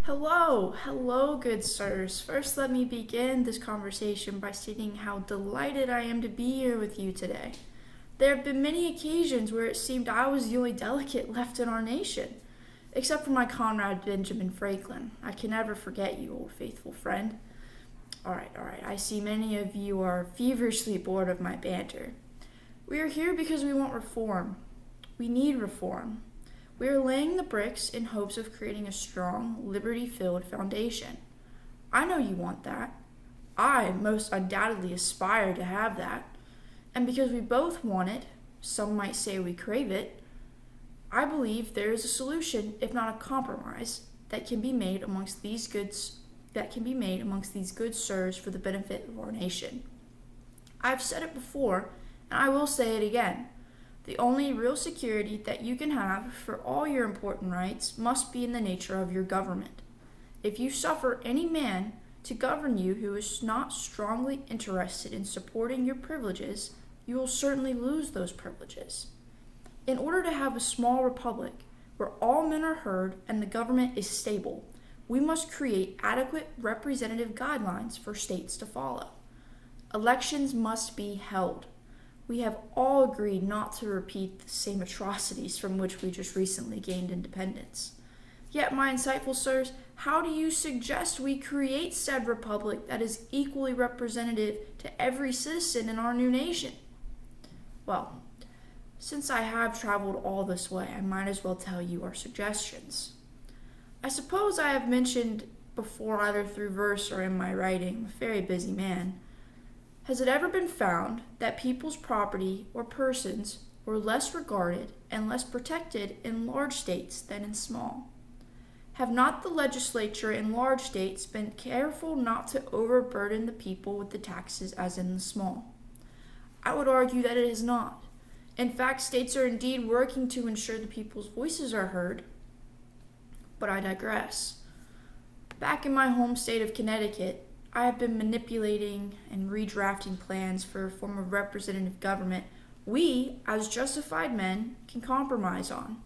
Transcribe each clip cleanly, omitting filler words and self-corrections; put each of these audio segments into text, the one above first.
Hello, good sirs. First, let me begin this conversation by stating how delighted I am to be here with you today. There have been many occasions where it seemed I was the only delegate left in our nation, except for my comrade Benjamin Franklin. I can never forget you, old faithful friend. Alright, I see many of you are feverishly bored of my banter. We are here because we want reform. We need reform. We are laying the bricks in hopes of creating a strong, liberty-filled foundation. I know you want that. I most undoubtedly aspire to have that. And because we both want it, some might say we crave it, I believe there is a solution, if not a compromise, that can be made amongst these good sirs for the benefit of our nation. I've said it before, and I will say it again. The only real security that you can have for all your important rights must be in the nature of your government. If you suffer any man to govern you who is not strongly interested in supporting your privileges, you will certainly lose those privileges. In order to have a small republic where all men are heard and the government is stable, we must create adequate representative guidelines for states to follow. Elections must be held. We have all agreed not to repeat the same atrocities from which we just recently gained independence. Yet, my insightful sirs, how do you suggest we create said republic that is equally representative to every citizen in our new nation? Well, since I have traveled all this way, I might as well tell you our suggestions. I suppose I have mentioned before, either through verse or in my writing, I'm a very busy man. Has it ever been found that people's property or persons were less regarded and less protected in large states than in small? Have not the legislature in large states been careful not to overburden the people with the taxes as in the small? I would argue that it has not. In fact, states are indeed working to ensure the people's voices are heard. But I digress. Back in my home state of Connecticut, I have been manipulating and redrafting plans for a form of representative government we, as justified men, can compromise on.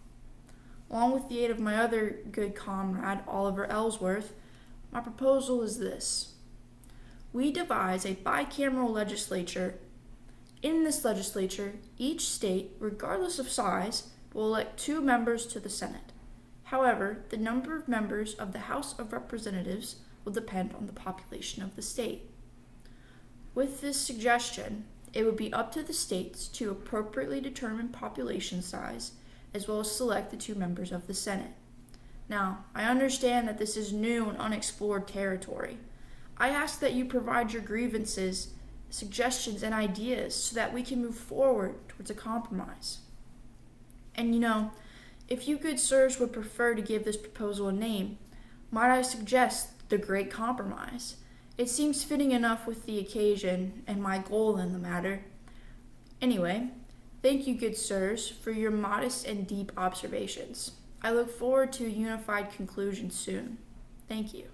Along with the aid of my other good comrade, Oliver Ellsworth, my proposal is this. We devise a bicameral legislature. In this legislature, each state, regardless of size, will elect 2 members to the Senate. However, the number of members of the House of Representatives will depend on the population of the state. With this suggestion, it would be up to the states to appropriately determine population size, as well as select the 2 members of the Senate. Now, I understand that this is new and unexplored territory. I ask that you provide your grievances, suggestions, and ideas so that we can move forward towards a compromise. And if you good sirs would prefer to give this proposal a name, might I suggest the Great Compromise? It seems fitting enough with the occasion and my goal in the matter. Anyway, thank you, good sirs, for your modest and deep observations. I look forward to a unified conclusion soon. Thank you.